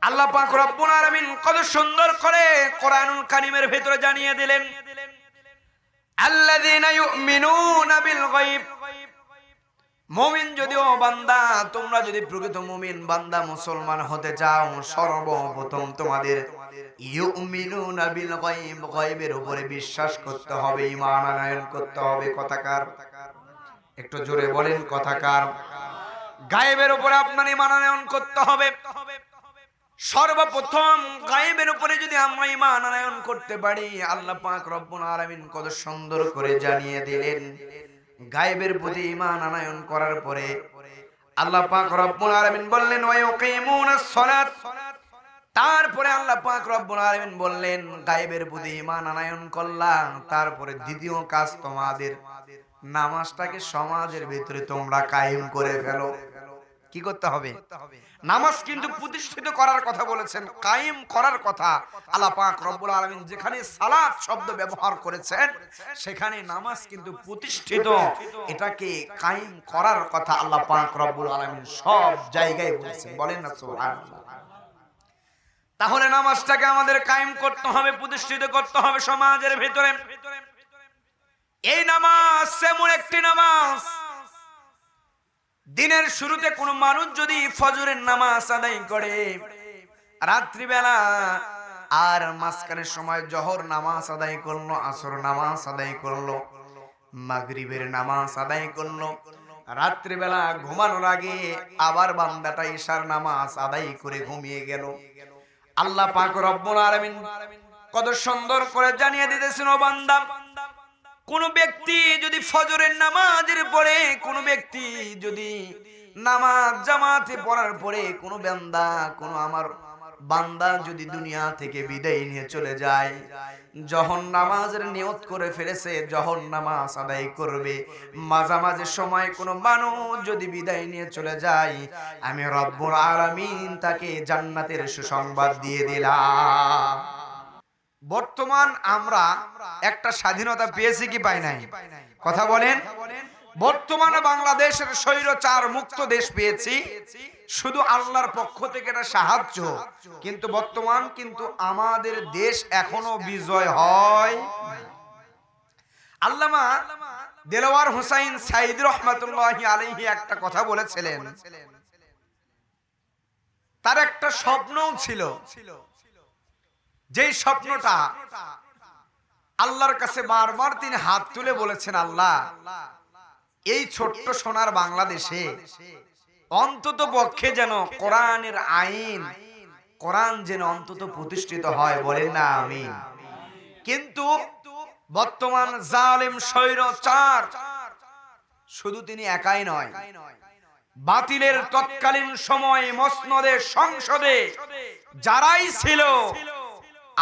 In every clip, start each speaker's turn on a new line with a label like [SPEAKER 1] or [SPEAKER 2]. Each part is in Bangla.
[SPEAKER 1] আল্লাহ পাক রব্বুল আলামিন কত সুন্দর করে কোরআনুল কারীমের ভিতরে জানিয়ে দিলেন, আল্লাযীনা ইউমিনুনা বিল গায়ব। মুমিন যদিও বান্দা, তোমরা যদি প্রকৃত মুমিন বান্দা মুসলমান হতে চাও, সর্বপ্রথম তোমাদের ইউমিনুনা বিল গায়ব, গায়বের উপরে বিশ্বাস করতে হবে, ঈমান আনয়ন করতে হবে। কথাকার একটু জোরে বলেন, কথাকার। গায়বের উপরে আপনার ঈমান আনয়ন করতে হবে। সর্বপ্রথম গায়বের উপরে যদি আমরা ঈমান আনয়ন করতে পারি, আল্লাহ পাক রব্বুল আলামিন কত সুন্দর করে জানিয়ে দিলেন, গায়বের প্রতি ঈমান আনয়ন করার পরে আল্লাহ পাক রব্বুল আলামিন বললেন ওয়া ইয়াকিমুনাস সালাত। তারপরে আল্লাহ পাক রব্বুল আলামিন বললেন, গায়বের প্রতি ঈমান আনয়ন করলাম, তারপরে দ্বিতীয় কাজ তোমাদের নামাজটাকে সমাজের ভিতরে তোমরা কায়েম করে ফেলো। কি করতে হবে? নামাজ কিন্তু প্রতিষ্ঠিত করার কথা বলেছেন, কায়েম করার কথা। আল্লাহ পাক রব্বুল আলামিন যেখানে সালাত শব্দ ব্যবহার করেছেন, সেখানে নামাজ কিন্তু প্রতিষ্ঠিত, এটাকে কায়েম করার কথা আল্লাহ পাক রব্বুল আলামিন সব জায়গায় বলেছেন। বলেন না সুবহানাল্লাহ। তাহলে নামাজটাকে আমাদের কায়েম করতে হবে, প্রতিষ্ঠিত করতে হবে সমাজের ভিতরে। এই নামাজ এমন একটি নামাজ, দিনের শুরুতে কোন মানুষ যদি ফজরের নামাজ আদায় করে রাত্রিবেলা, আর মাঝখানের সময় জোহর নামাজ আদায় করলো, আসর নামাজ আদায় করলো, মাগরিবের নামাজ আদায় করলো, রাত্রিবেলা ঘুমানোর আগে আবার বান্দাটা ইশার নামাজ আদায় করে ঘুমিয়ে গেল, আল্লাহ পাক রব্বুল আলামিন কত সুন্দর করে জানিয়ে দিতেছেন, ও বান্দা, কোন ব্যক্তি যদি ফজরের নামাজের পরে, কোন ব্যক্তি যদি নামাজ জামাতে পড়ার পরে কোন আমার বান্দা যদি দুনিয়া থেকে বিদায় নিয়ে চলে যায়, যখন নামাজের নিয়ত করে ফেলেছে, যখন নামাজ আদায় করবে, মাঝামাঝি সময় কোন মানুষ যদি বিদায় নিয়ে চলে যায়, আমি রব্বুল আলামিন তাকে জান্নাতের সুসংবাদ দিয়ে দিলাম। বর্তমান আমরা একটা স্বাধীনতা পেয়েছি কি পাই নাই? কথা বলেন। বর্তমানে বাংলাদেশের স্বৈরাচার মুক্ত দেশ পেয়েছি, শুধু আল্লাহর পক্ষ থেকে এটা সাহায্য। কিন্তু বর্তমান কিন্তু আমাদের দেশ এখনো বিজয় হয়। আল্লামা দেলোয়ার হোসাইন সাইদ রহমাতুল্লাহি আলাইহি একটা কথা বলেছিলেন, তার একটা স্বপ্নও ছিল, যেই স্বপ্নটা আল্লাহর কাছে বারবার তিনি হাত তুলে বলেছেন, আল্লাহ, এই ছোট্ট সোনার বাংলাদেশে অন্তত পক্ষে যেন কোরআনের আইন, কোরআন যেন অন্তত প্রতিষ্ঠিত হয়। বলেন না আমিন। কিন্তু বর্তমান জালেম স্বৈরাচার শুধু তিনি একাই নয়, বাতিলের তৎকালীন সময়ে মসনদে সংসদে যারাই ছিল,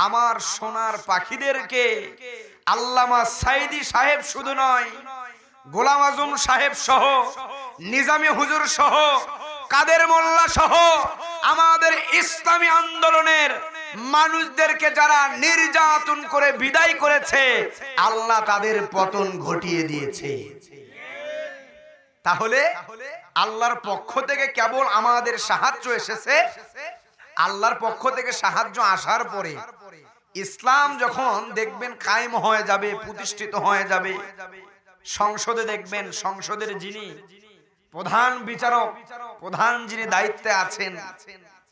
[SPEAKER 1] আমার সোনার পাখিদেরকে আল্লামা সাইদি সাহেব শুধু নয়, গোলাম আজম সাহেব সহ, নিজামী হুজুর সহ, কাদের মোল্লা সহ আমাদের ইসলামী আন্দোলনের মানুষদেরকে যারা নির্যাতন করে বিদায় করেছে, আল্লাহ তাদের পতন ঘটিয়ে দিয়েছে। তাহলে আল্লাহর পক্ষ থেকে কেবল আমাদের সাহায্য এসেছে। আল্লাহর পক্ষ থেকে সাহায্য আসার পরে ইসলাম যখন দেখবেন কায়েম হয়ে যাবে, প্রতিষ্ঠিত হয়ে যাবে, সংসদে দেখবেন সংসদের যিনি প্রধান বিচারক, প্রধান যিনি দায়িত্বে আছেন,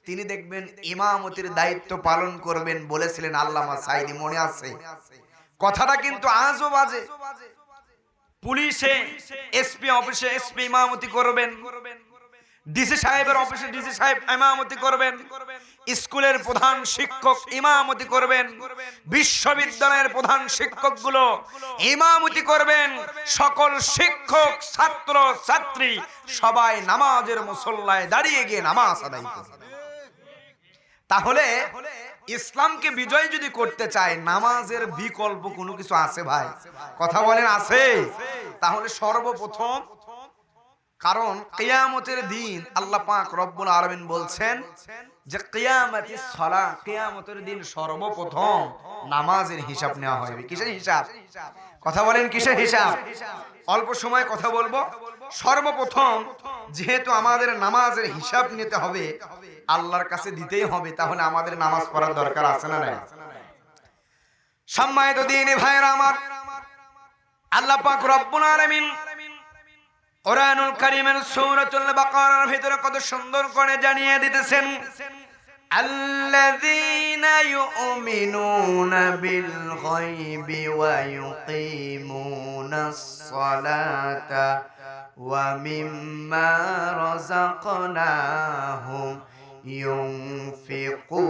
[SPEAKER 1] তিনি দেখবেন ইমামতির দায়িত্ব পালন করবেন বলেছিলেন আল্লামা সাইদি। মনে আছে কথাটা? কিন্তু আজও বাজে। পুলিশে এসপি অফিসে এসপি ইমামতি করবেন, ডিসি সাহেবের অফিসে ডিসি সাহেব ইমামতি করবেন, স্কুলের প্রধান শিক্ষক ইমামতি করবেন, বিশ্ববিদ্যালয়ের প্রধান শিক্ষকগুলো ইমামতি করবেন, সকল শিক্ষক ছাত্র ছাত্রী সবাই নামাজের মুসল্লায় দাঁড়িয়ে গিয়ে নামাজ আদায় করবে। তাহলে ইসলামকে বিজয় যদি করতে চায়, নামাজের বিকল্প কোনো কিছু আছে ভাই? কথা বলেন, আছে? তাহলে সর্বপ্রথম, কারণ কিয়ামতের দিন আল্লাহ পাক রব্বুল আলামিন বলছেন, যে কিয়ামতের সালাহ, কিয়ামতের দিন সর্বপ্রথম নামাজের হিসাব নেওয়া হবে। কিসের হিসাব? কথা বলেন, কিসের হিসাব? অল্প সময় কথা বলবো। সর্বপ্রথম যেহেতু আমাদের নামাজের হিসাব নিতে হবে, আল্লাহর কাছে দিতেই হবে, তাহলে আমাদের নামাজ পড়ার দরকার আছে না নাই? সম্মানিত দ্বীনি ভাইরা আমার, আল্লাহ পাক রব্বুল আলামিন কোরআনুল কারীমের সূরাতুল বাকারার ভিতরে কত সুন্দর করে জানিয়ে দিতেছেন, আল্লাযীনা ইউমিনুনা বিল গায়বি ওয়া ইউকিমুনাস সালাতা ওয়া মিম্মা রাযাকনাহুম ইউনফিকুন।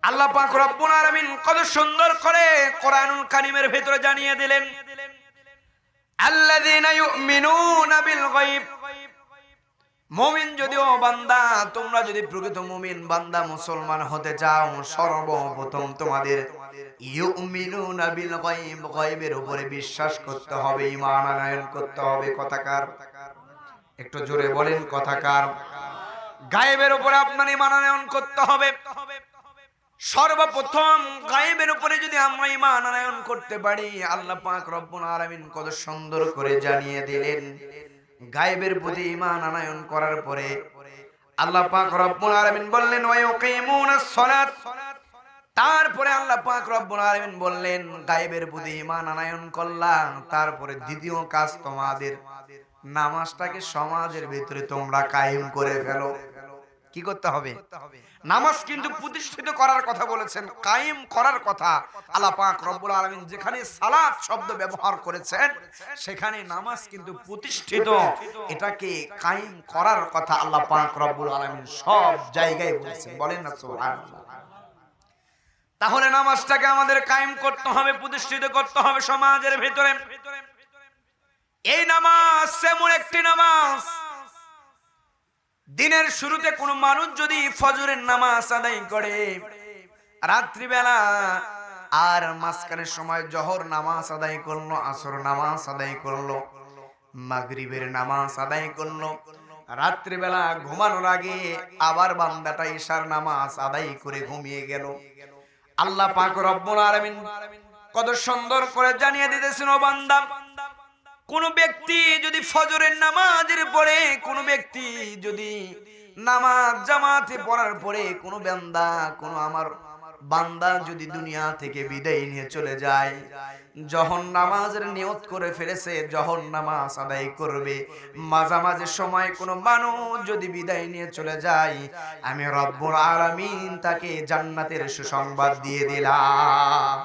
[SPEAKER 1] আল্লাহ পাক রব্বুল আলামিন কত সুন্দর করে কোরআনুল কারীমের ভিতরে জানিয়ে দিলেন, আল্লাযীনা ইউমিনুনা বিল গায়ব। মুমিন যদিও বান্দা, তোমরা যদি প্রকৃত মুমিন বান্দা মুসলমান হতে চাও, সর্বপ্রথম তোমাদের ইউমিনুনা বিল গায়ব, গায়বের উপরে বিশ্বাস করতে হবে, ঈমান আনয়ন করতে হবে। কথাকার একটু জোরে বলেন, কথাকার? গায়বের উপরে আপনার ঈমান আনয়ন করতে হবে। সর্বপ্রথম গায়বের উপরে যদি আমরা ঈমান আনয়ন করতে পারি, আল্লাহ পাক রব্বুল আলামিন কত সুন্দর করে জানিয়ে দিলেন, গায়বের প্রতি ঈমান আনয়ন করার পরে আল্লাহ পাক রব্বুল আলামিন বললেন ওয়া ইউকিমুনাস সালাত। তারপরে আল্লাহ পাক রব্বুল আলামিন বললেন, গায়বের প্রতি ঈমান আনয়ন করলাম, তারপরে দ্বিতীয় কাজ তোমাদের নামাজটাকে সমাজের ভিতরে তোমরা কায়েম করে ফেলো। কি করতে হবে? নামাজ কিন্তু প্রতিষ্ঠিত করার কথা বলেছেন, কায়েম করার কথা। আল্লাহ পাক রব্বুল আলামিন যেখানে সালাত শব্দ ব্যবহার করেছেন, সেখানে নামাজ কিন্তু প্রতিষ্ঠিত, এটাকে কায়েম করার কথা আল্লাহ পাক রব্বুল আলামিন সব জায়গায় বলেছেন। বলেন না সুবহানাল্লাহ? তাহলে নামাজটাকে আমাদের কায়েম করতে হবে, প্রতিষ্ঠিত করতে হবে সমাজের ভিতরে। এই নামাজ এমন একটি নামাজ, দিনের শুরুতে কোনো মানুষ যদি ফজরের নামাজ আদায় করে রাত্রিবেলা, আর মাঝখানের সময় জোহর নামাজ আদায় করলো, আসর নামাজ আদায় করলো, মাগরিবের নামাজ আদায় করলো, রাত্রিবেলা ঘুমানোর আগে আবার বান্দাটা ইশার নামাজ আদায় করে ঘুমিয়ে গেল, আল্লাহ পাক রব্বুল আলামিন কত সুন্দর করে জানিয়ে দিতেছেন, ও বান্দা, কোন ব্যক্তি যদি ফজরের নামাজের পরে, কোন ব্যক্তি যদি নামাজ জামাতে পড়ার পরে কোন বান্দা, কোন আমার বান্দা যদি দুনিয়া থেকে বিদায় নিয়ে চলে যায়, যখন নামাজের নিয়ত করে ফেলেছে, যখন নামাজ আদায় করবে, মাঝামাঝি সময় কোন মানুষ যদি বিদায় নিয়ে চলে যায়, আমি রব্বুল আলামিন তাকে জান্নাতের সুসংবাদ দিয়ে দিলাম।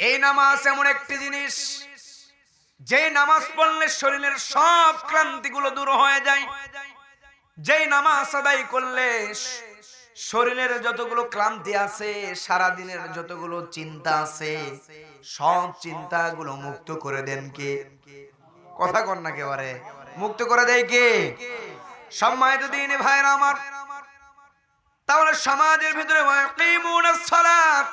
[SPEAKER 1] এই নামাজ এমন একটি জিনিস, যে নামাজ পড়লে শরীরের সব ক্লান্তিগুলো দূর হয়ে যায়, যেই নামাজ আদায় করলে শরীরের যতগুলো ক্লান্তি আছে, সারা দিনের যতগুলো চিন্তা আছে, সব চিন্তাগুলো মুক্ত করে দেন কে? কথা কন না কেবারে, মুক্ত করে দেয় কে? সম্মানিত দ্বীনি ভাইরা আমার, তাহলে সমাজের ভিতরে ওয়াকিমুনাস সালাত,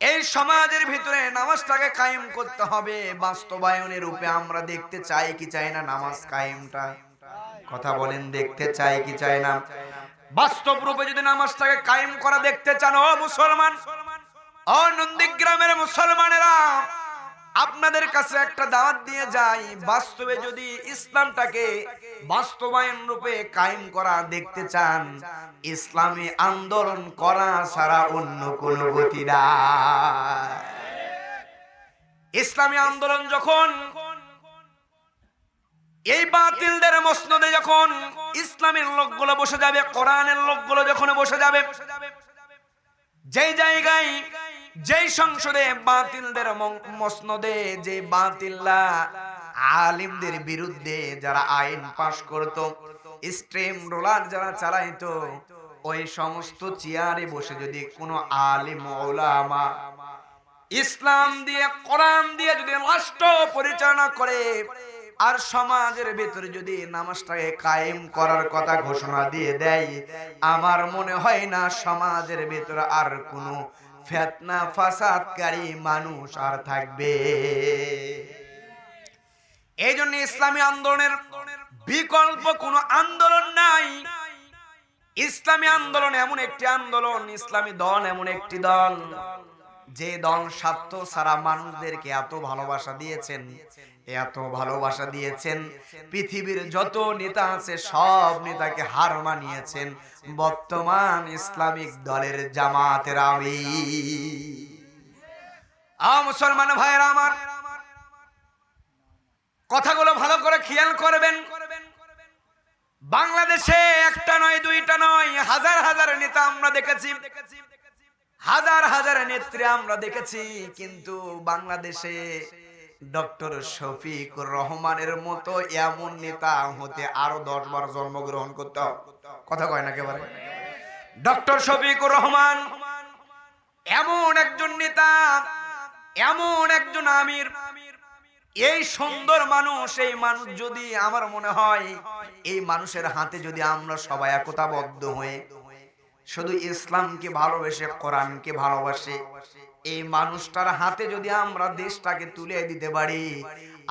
[SPEAKER 1] এই সমাজের ভিতরে নামাজটাকে কায়েম করতে হবে। বাস্তবায়নের রূপে আমরা দেখতে চাই কি চাই না নামাজ কায়েমটা? কথা বলেন, দেখতে চাই কি চাই না? বাস্তব রূপে যদি নামাজটাকে কায়েম করা দেখতে চান, ও মুসলমান, ও নন্দীগ্রামের মুসলমানেরা, আপনাদের কাছে একটা দাওয়াত দিয়ে যাই, বাস্তবে যদি ইসলামটাকে বাস্তবায়ন রূপে কায়েম করা দেখতে চান, ইসলামী আন্দোলন করা ছাড়া অন্য কোনো গতি নাই। ইসলামী আন্দোলন যখন এই বাতিলদের মসনদে, যখন ইসলামের লোকগুলো বসে যাবে, কোরআনের লোকগুলো যখন বসে যাবে, যেই জায়গায়, যেই সংসদে বাতিলদের মসনদে যে বাতিলরা আলিমদের বিরুদ্ধে যারা আইন পাশ করত, স্ট্রিম রোলার যারা চালাইতো, ওই সমস্ত চেয়ারে বসে যদি কোনো আলিম ওলামা ইসলাম দিয়ে, কোরআন দিয়ে যদি রাষ্ট্র পরিচালনা করে, আর সমাজের ভিতরে যদি নামাজটাকে কায়েম করার কথা ঘোষণা দিয়ে দেয়, আমার মনে হয় না সমাজের ভিতরে আর কোনো ফিতনা ফাসাদকারী মানুষ আর থাকবে। এই জন্য ইসলামী আন্দোলনের বিকল্প কোনো আন্দোলন নাই। ইসলামী আন্দোলন এমন একটি আন্দোলন, ইসলামী দল এমন একটি দল, যে দল স্বার্থ ছাড়া মানুষদেরকে এত ভালোবাসা দিয়েছেন, এত ভালোবাসা দিয়েছেন, পৃথিবীর যত নেতা আছে সব নেতাকে হার মানিয়েছেন বর্তমান ইসলামিক দলের জামাতের আমির। মুসলমান ভাইরা আমার, কথাগুলো ভালো করে খেয়াল করবেন। বাংলাদেশে একটা নয়, দুইটা নয়, হাজার হাজার নেতা আমরা দেখেছি, হাজার হাজার নেত্রী আমরা দেখেছি, কিন্তু বাংলাদেশে ডক্টর শফিকুর রহমানের মতো এমন নেতা হতে আরো 10 বার জন্মগ্রহণ করতে হবে। কথা কয় না একেবারে। ডক্টর শফিকুর রহমান এমন একজন নেতা, এমন একজন আমির, এই সুন্দর মানুষ, এই মানুষ যদি, আমার মনে হয় এই মানুষের হাতে যদি আমরা সবাই একতাবদ্ধ হয়ে শুধু ইসলামকে ভালোবেসে, কোরআনকে ভালোবাসে, এই মানুষটার হাতে যদি আমরা দেশটাকে তুলে দিতে পারি,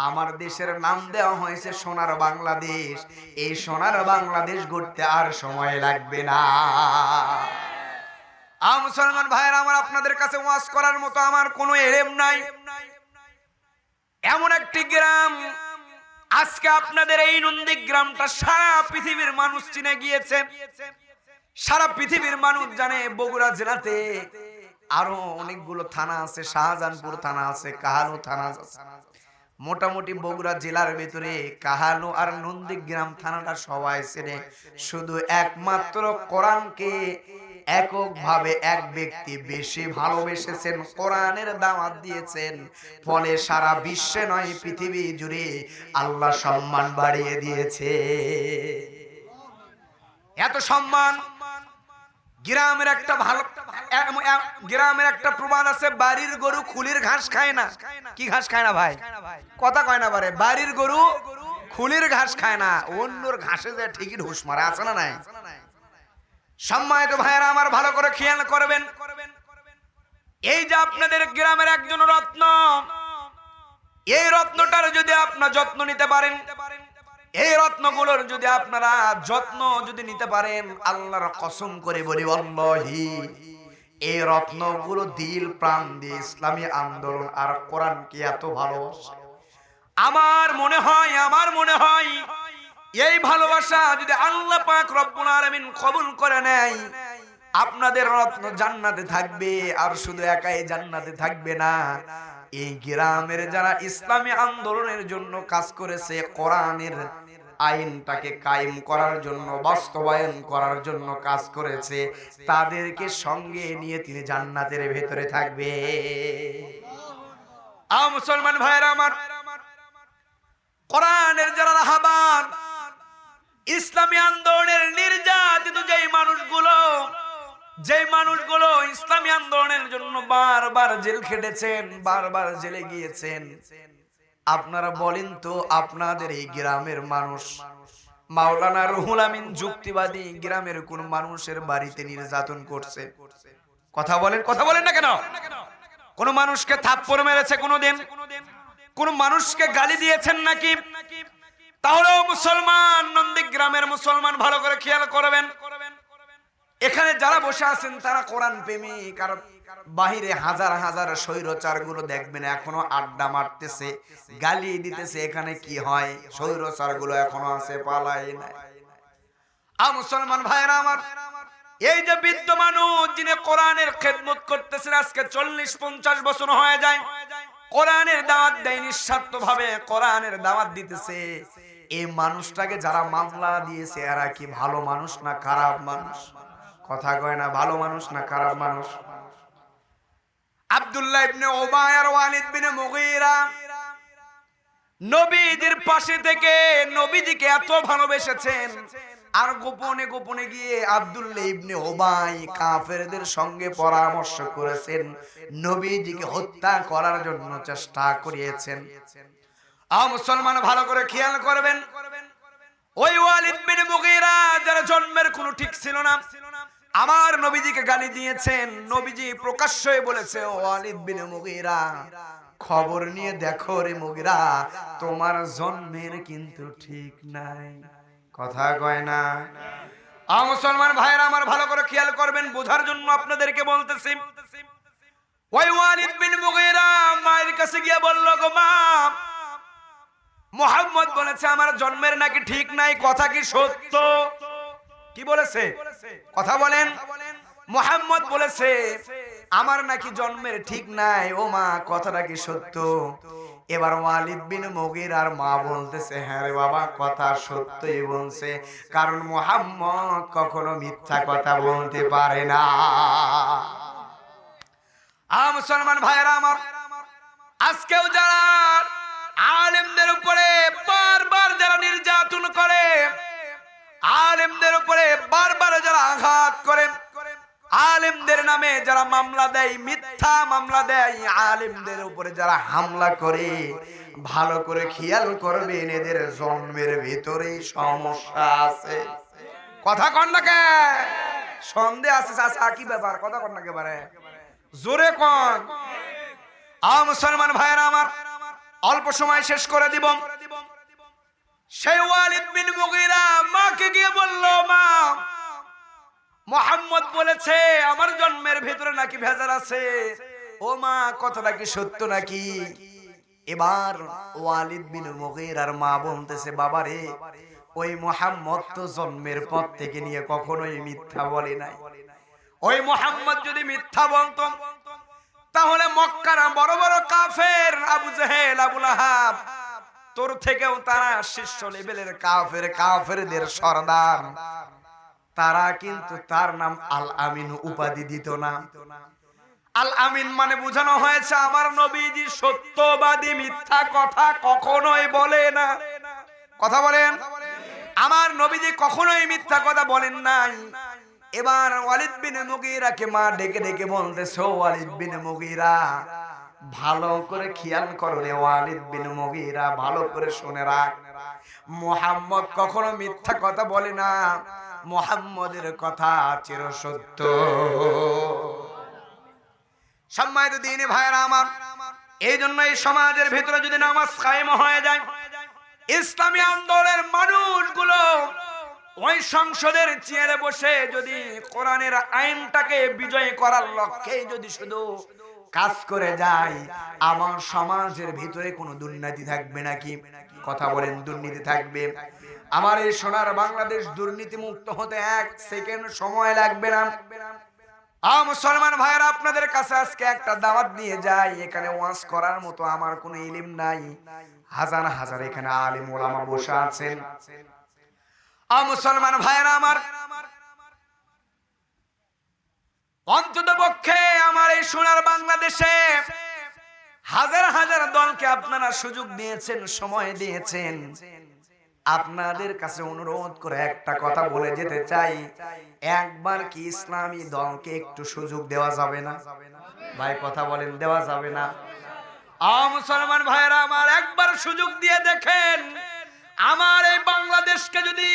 [SPEAKER 1] আমার দেশের নাম দেওয়া হয়েছে সোনার বাংলাদেশ, এই সোনার বাংলাদেশ গড়তে আর সময় লাগবে না। মুসলমান ভাইয়েরা আমার, আপনাদের কাছে ওয়াজ করার মতো আমার কোনো এলেম নাই। এমন একটি গ্রাম, আজকে আপনাদের এই নন্দীগ্রামটা সারা পৃথিবীর মানুষ চিনে গিয়েছে, সারা পৃথিবীর মানুষ জানে। বগুড়া জেলাতে আরো অনেকগুলো থানা আছে, শাহজাহানপুর থানা আছে, কাহালু থানা আছে। মোটামুটি বগুড়া জেলার ভিতরে কাহালু আর নন্দীগ্রাম থানাটা সবাই চেনে। শুধু একমাত্র কোরআনকে এককভাবে এক ব্যক্তি বেশি ভালোবেসেছেন, কোরআনের দাওয়াত দিয়েছেন, ফলে সারা বিশ্বে নয় পৃথিবী জুড়ে আল্লাহ সম্মান বাড়িয়ে দিয়েছে। এত সম্মান। গ্রামের একটা ভালো, গ্রামের একটা প্রবাদ আছে, বাড়ির গরু খুলির ঘাস খায় না। কি ঘাস খায় না ভাই? কথা কয় না পারে। বাড়ির গরু খুলির ঘাস খায় না, অন্যর ঘাসে যায় ঠিকই ঢুস মারে, আছে না নাই? সম্মানিত ভাইয়েরা আমার, ভালো করে খেয়াল করবেন। এই যে আপনাদের গ্রামের একজন রত্ন, এই রত্নটার যদি আপনারা যত্ন নিতে পারেন, এই রত্নগুলোর যদি আপনারা যত্ন যদি নিতে পারেন, আল্লাহর কসম করে বলি আল্লাহি, এই রত্নগুলো দিল প্রাণ দিয়ে ইসলামী আন্দোলন আর কোরআনকে এত ভালোবাসে। আমার মনে হয় এই ভালোবাসা যদি আল্লাহ পাক রব্বুল আলামিন কবুল করে নেয়, আপনাদের রত্ন জান্নাতে থাকবে। আর শুধু একাই জান্নাতে থাকবে না, এই গ্রামের যারা ইসলামী আন্দোলনের জন্য কাজ করেছে, কোরআনের আইনটাকে কায়েম করার জন্য, বাস্তবায়ন করার জন্য কাজ করেছে, তাদেরকে সঙ্গে নিয়ে তিনি জান্নাতের ভেতরে থাকবে। মুসলমান ভাইরা আমার, কোরআনের যারা রাহবার, ইসলামী আন্দোলনের নির্যাতিত যেই মানুষগুলো ইসলামী আন্দোলনের জন্য বারবার জেল খেটেছেন, বারবার জেলে গিয়েছেন, আপনারা বলেন তো আপনাদের এই গ্রামের মানুষ, মাওলানা রুহুল আমিন যুক্তিবাদী গ্রামের কোন মানুষের বাড়িতে নির্যাতন করছে? কথা বলেন না কেন? কোন মানুষকে থাপ্পড় মেরেছে কোনদিন? কোন মানুষকে গালি দিয়েছেন নাকি? তাহলে মুসলমান, নন্দীগ্রামের মুসলমান, ভালো করে খেয়াল করবেন। এখানে যারা বসে আছেন তারা কোরআন প্রেমিক, আর বাহিরে হাজার হাজার স্বৈরচার গুলো দেখবেন এখনো আড্ডা মারতেছে, গালি দিতেছে। এখানে কি হয়? স্বৈরচার গুলো এখনো আছে, পালাই নাই। মুসলমান ভাইরা আমার, এই যে বৃদ্ধ মানুষ যিনি কোরআনের খেদমত করতেছেন, আজকে 40-50 বছর হয়ে যায়, কোরআনের দাওয়াত দেয় নিঃস্বার্থ ভাবে, কোরআনের দাওয়াত দিতেছে। এই মানুষটাকে যারা মামলা দিয়েছে, এরা কি ভালো মানুষ না খারাপ মানুষ? কথা কয় না, ভালো মানুষ না খারাপ মানুষ? আব্দুল্লাহ ইবনে উবাই আর ওয়ালিদ বিন মুগীরা নবীজির পাশে থেকে নবীজিকে এত ভালোবেসেছেন, আর গোপনে গোপনে গিয়ে আব্দুল্লাহ ইবনে উবাই কাফেরদের সঙ্গে পরামর্শ করেছেন, নবীজিকে হত্যা করার জন্য চেষ্টা করিয়েছেন। মুসলমান ভালো করে খেয়াল করবেন, ওই ওয়ালিদ বিন মুগীরা যার জন্মের কোনো ঠিক ছিল না, আমার নবীজিকে গালি দিয়েছেন। নবীজি প্রকাশ্যই বলেছে, ওয়ালিদ বিন মুগীরা খবর নিয়ে দেখো রে মুগিরা, তোমার জন্মের কিন্তু ঠিক নাই। কথা কয় না? মুসলমান ভাইরা আমার, ভালো করে খেয়াল করবেন, বোঝার জন্য আপনাদেরকে বলতেছি। ওই ওয়ালিদ বিন মুগীরা মায়ের কাছে গিয়ে বলল, গো মা, মুহাম্মদ বলেছে আমার জন্মের নাকি ঠিক নাই, কথা কি সত্য? কি বলেছে? কথা বলেন। মুহাম্মদ বলেছে আমার নাকি জন্মের ঠিক নাই, ও মা কথাটা কি সত্য? এবার ওয়ালিদ বিন মুগীরার মা বলতেছে, হ্যাঁ রে বাবা, কথা সত্যই বলছে, কারণ মুহাম্মদ কখনো মিথ্যা কথা বলতে পারে না। মুসলমান ভাইরা আমার, আজকেও যারা আলেমদের উপরে বারবার যারা নির্যাতন করে, আলেমদের উপরে বারবার যারা আঘাত করে, আলেমদের নামে যারা মামলা দেয়, মিথ্যা মামলা দেয়, আলেমদের উপরে যারা হামলা করে, ভালো করে খেয়াল করবেন, এদের জন্মের ভিতরে সমস্যা আছে। কথা কন না কে? সন্দেহ আছে চাচা, কি ব্যাপার? কথা কন না একেবারে জোরে কন। মুসলমান ভাইরা আমার, অল্প সময় শেষ করে দিব। সেই ওয়ালিদ বিন মুগীরা মাকে গিয়ে বলল, মা, মুহাম্মদ বলেছে আমার জন্মের ভিতরে নাকি ভেজাল আছে, ও মা কথাটা কি সত্য নাকি? এবার ওয়ালিদ বিন মুগীরার মা বলতেছে, বাবারে, ওই মুহাম্মদ তো জন্মের পর থেকে নিয়ে কখনোই মিথ্যা বলে নাই। ওই মুহাম্মদ যদি মিথ্যা বলতো, তাহলে মক্কার বড় বড় কাফের, আবু জেহেল, আবু লাহাব, তোর থেকেও তারা শীর্ষ লেভেলের কাফের, কাফেরদের সরদার, তারা কিন্তু তার নাম আল আমিন উপাধি দিত না। আল আমিন মানে বোঝানো হয়েছে আমার নবীজি সত্যবাদী, মিথ্যা কথা কখনোই বলে না। কথা বলেন, আমার নবীজি কখনোই মিথ্যা কথা বলেন নাই। এবার ওয়ালিদ বিন মুগীরাকে মা ডেকে ডেকে বলতেছে, ওয়ালিদ বিন মুগীরা, ভালো করে খেয়াল করো রে ওয়ালিদ বিন মুগীরা, ভালো করে শুনে রাখ, মুহাম্মদ কখনো মিথ্যা কথা বলে না, মুহাম্মদের কথা চিরসত্য। সম্মানিত দ্বীনি ভাইরা আমার, এই জন্য এই সমাজের ভিতরে যদি নামাজ কায়েম হয়ে যায়, ইসলামী আন্দোলনের মানুষগুলো ওই সংসদের চেয়ারে বসে যদি কোরআনের আইনটাকে বিজয় করার লক্ষ্যে যদি শুধু কাজ করে যায়, আমার সমাজের ভিতরে কোনো দুর্নীতি থাকবে নাকি? কথা বলেন, দুর্নীতি থাকবে? আমার এই সোনার বাংলাদেশ দুর্নীতি মুক্ত হতে এক সেকেন্ড সময় লাগবে না। মুসলমান ভাইরা, আপনাদের কাছে আজকে একটা দাওয়াত নিয়ে যাই। এখানে ওয়াজ করার মতো আমার কোনো ইলম নাই, হাজার হাজার এখানে আলেম ওলামা বসে আছেন। মুসলমান ভাইরা আমার, অন্তত পক্ষে আমার এই সোনার বাংলাদেশে হাজার হাজার দলকে আপনারা সুযোগ দিয়েছেন, সময় দিয়েছেন। আপনাদের কাছে অনুরোধ করে একটা কথা বলে যেতে চাই, একবার কি ইসলামী দলকে একটু সুযোগ দেওয়া যাবে না? ভাই কথা বলেন, দেওয়া যাবে না? মুসলমান ভাইরা আমার, একবার সুযোগ দিয়ে দেখেন, আমার এই বাংলাদেশকে যদি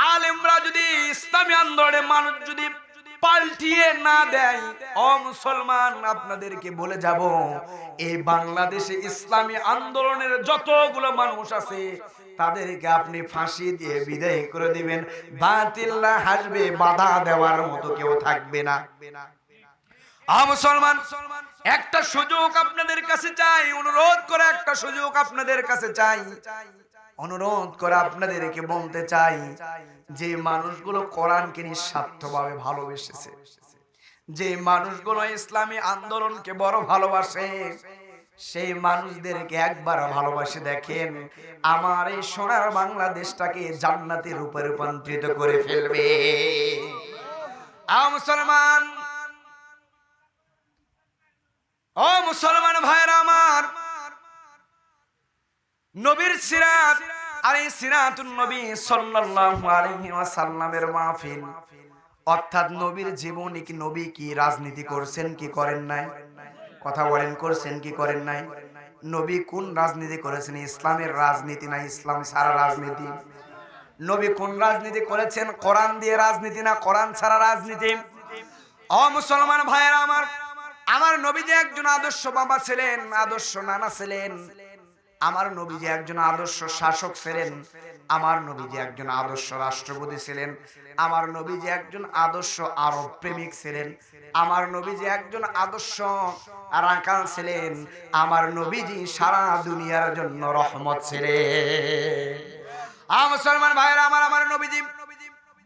[SPEAKER 1] আলেমরা যদি ইসলামী আন্দোলনের মানুষ যদি পাল্টিয়ে না দেয়, মুসলমান আপনাদেরকে বলে যাব, এই বাংলাদেশে ইসলামী আন্দোলনের যতগুলো মানুষ আছে তাদেরকে আপনি ফাঁসি দিয়ে বিদায় করে দিবেন, বাতিলরা হাসবে, বাধা দেওয়ার মতো কেউ থাকবে না। মুসলমান, একটা সুযোগ আপনাদের কাছে চাই, অনুরোধ করে একটা সুযোগ আপনাদের কাছে চাই, অনুরোধ করে আপনাদেরকে বলতে চাই, যে মানুষগুলো কোরআনকে নিঃস্বার্থভাবে ভালোবেসেছে, যে মানুষগুলো ইসলামী আন্দোলনকে বড় ভালোবাসে, সেই মানুষদেরকে একবার ভালোবাসে দেখেন, আমার এই সোনার বাংলাদেশটাকে জান্নাতের রূপে রূপান্তরিত করে ফেলবে। মুসলমান, ও মুসলমান ভাইরা আমার, নবীর সিরাত আর এই সিরাতুন নবী সাল্লাল্লাহু আলাইহি ওয়াসাল্লামের মাহফিল, অর্থাৎ নবীর জীবনে কি নবী কি রাজনীতি করছেন কি করেন নাই? কথা বলেন, করছেন কি করেন নাই? নবী কোন রাজনীতি করেছেন? ইসলামের রাজনীতি না ইসলাম ছাড়া রাজনীতি? নবী কোন রাজনীতি করেছেন? কোরআন দিয়ে রাজনীতি না কোরআন ছাড়া রাজনীতি? মুসলমান ভাইয়েরা আমার, আমার নবীজি একজন আদর্শ বাবা ছিলেন, আদর্শ নানা ছিলেন। আমার নবীজি একজন আদর্শ শাসক ছিলেন। আমার নবীজি একজন আদর্শ রাষ্ট্রপতি ছিলেন। আমার নবীজি একজন আদর্শ আরব প্রেমিক ছিলেন। আমার নবীজি একজন আদর্শ রাখাল ছিলেন। আমার নবীজি সারা দুনিয়ার জন্য রহমত ছিলেন। মুসলমান ভাইরা আমার, আমার নবীজি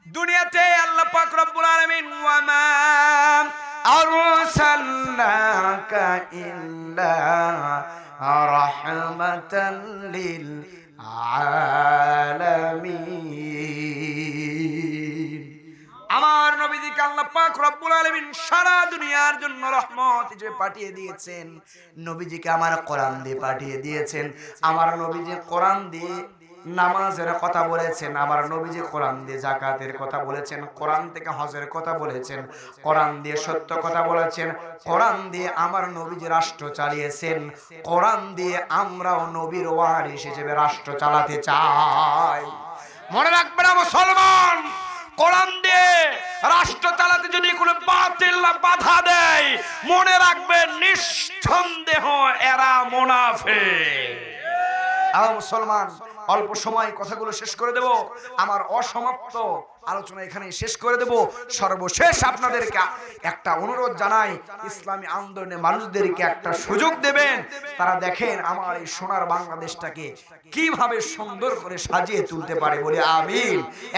[SPEAKER 1] দুনিয়াতে আল্লাহ পাক রব্বুল আলামিন ওয়া মা আরসালনাকা ইল্লা রাহমাতাল লিল আলামিন। আমার নবীজিকে আল্লাহ পাক রব্বুল আলামিন সারা দুনিয়ার জন্য রহমত হিসেবে পাঠিয়ে দিয়েছেন। নবীজিকে আমার কোরআন দিয়ে পাঠিয়ে দিয়েছেন। আমার নবীজি কোরআন দিয়ে নামাজের কথা বলেছেন। আমার নবীজি কোরআন দিয়ে যাকাতের কথা বলেছেন। কোরআন থেকে হজের কথা বলেছেন। কোরআন দিয়ে সত্য কথা বলেছেন। কোরআন দিয়ে আমার নবীজি রাষ্ট্র চালিয়েছেন। কোরআন দিয়ে আমরাও নবীর ওয়ারিস হিসেবে রাষ্ট্র চালাতে চাই। মনে রাখবেন মুসলমান, কোরআন দিয়ে রাষ্ট্র চালাতে যদি কোনো বাতিল বাধা দেয়, মনে রাখবেন নিঃসন্দেহ এরা মুনাফিক। মুসলমান, অল্প সময় কথাগুলো শেষ করে দেব। আমার অসমাপ্ত আলোচনা এখানে শেষ করে দেব। সর্বশেষ আপনাদেরকে একটা অনুরোধ জানাই, ইসলামী আন্দোলনে মানুষদেরকে একটা সুযোগ দেবেন। তারা দেখেন আমার এই সোনার বাংলাদেশটাকে কিভাবে সুন্দর করে সাজিয়ে তুলতে পারে বলে আমিন।